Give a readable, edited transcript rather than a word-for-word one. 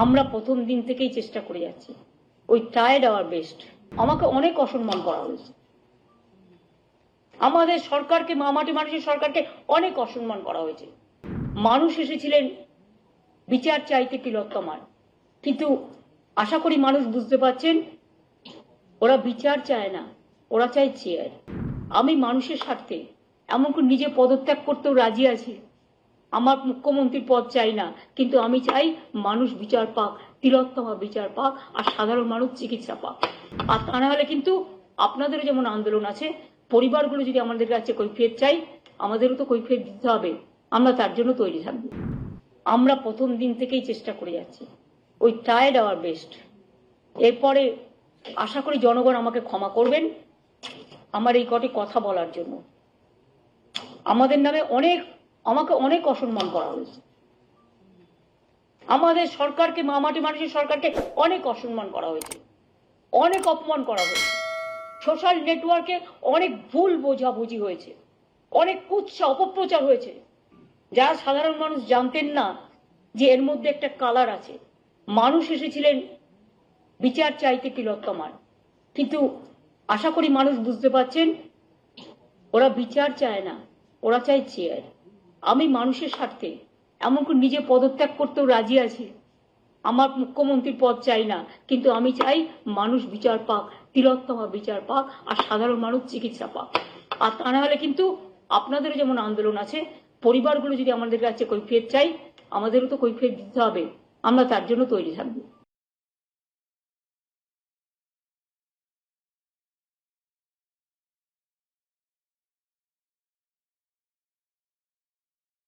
আমরা প্রথম দিন থেকেই চেষ্টা করে যাচ্ছি, ওই ট্রাইড আওয়ার বেস্ট। আমাকে অনেক অসম্মান করা হয়েছে, আমাদের সরকারকে, মামাটি মানুষের সরকারকে অনেক অসম্মান করা হয়েছে। মানুষ এসেছিলেন বিচার চাইতে তিলোত্তমার, কিন্তু আশা করি মানুষ বুঝতে পারছেন ওরা বিচার চায় না, ওরা চায় চেয়ার। আমি মানুষের স্বার্থে এমনকি নিজে পদত্যাগ করতেও রাজি আছি। আমার মুখ্যমন্ত্রীর পদ চাই না, কিন্তু আমি চাই মানুষ বিচার পাক, তিলোত্তমা বিচার পাক, আর সাধারণ মানুষ চিকিৎসা পাক। আর তা না হলে কিন্তু আপনাদেরও যেমন আন্দোলন আছে, পরিবারগুলো যদি আমাদের কাছে কৈফিয়ত চাই, আমাদেরও তো কৈফিয়ত দিতে হবে। আমরা তার জন্য তৈরি থাকবো। আমরা প্রথম দিন থেকেই চেষ্টা করে যাচ্ছি, ওই ট্রাইড আওয়ার বেস্ট। এরপরে আশা করি জনগণ আমাকে ক্ষমা করবেন আমার এই কটি কথা বলার জন্য। আমাদের নামে আমাকে অনেক অসম্মান করা হয়েছে, আমাদের সরকারকে, মামাটি মানুষের সরকারকে অনেক অসম্মান করা হয়েছে, অনেক অপমান করা হয়েছে। সোশ্যাল নেটওয়ার্কে অনেক ভুল বোঝাবুঝি হয়েছে, অনেক কুৎসা অপপ্রচার হয়েছে, যারা সাধারণ মানুষ জানতেন না যে এর মধ্যে একটা কালার আছে। মানুষ এসেছিলেন বিচার চাইতে তিলোত্তমার, কিন্তু আশা করি মানুষ বুঝতে পারছেন ওরা বিচার চায় না, ওরা চায় চেয়ার। আমি মানুষের স্বার্থে এমনকি নিজে পদত্যাগ করতেও রাজি আছি। আমার মুখ্যমন্ত্রীর পদ চাই না, কিন্তু আমি চাই মানুষ বিচার পাক, তিলোত্তমা বিচার পাক, আর সাধারণ মানুষ চিকিৎসা পাক। আর তা না হলে কিন্তু আপনাদেরও যেমন আন্দোলন আছে, পরিবারগুলো যদি আমাদের কাছে কৈফিয়ত চাই, আমাদেরও তো কৈফিয়ত দিতে হবে। আমরা তার জন্য তৈরি থাকবো।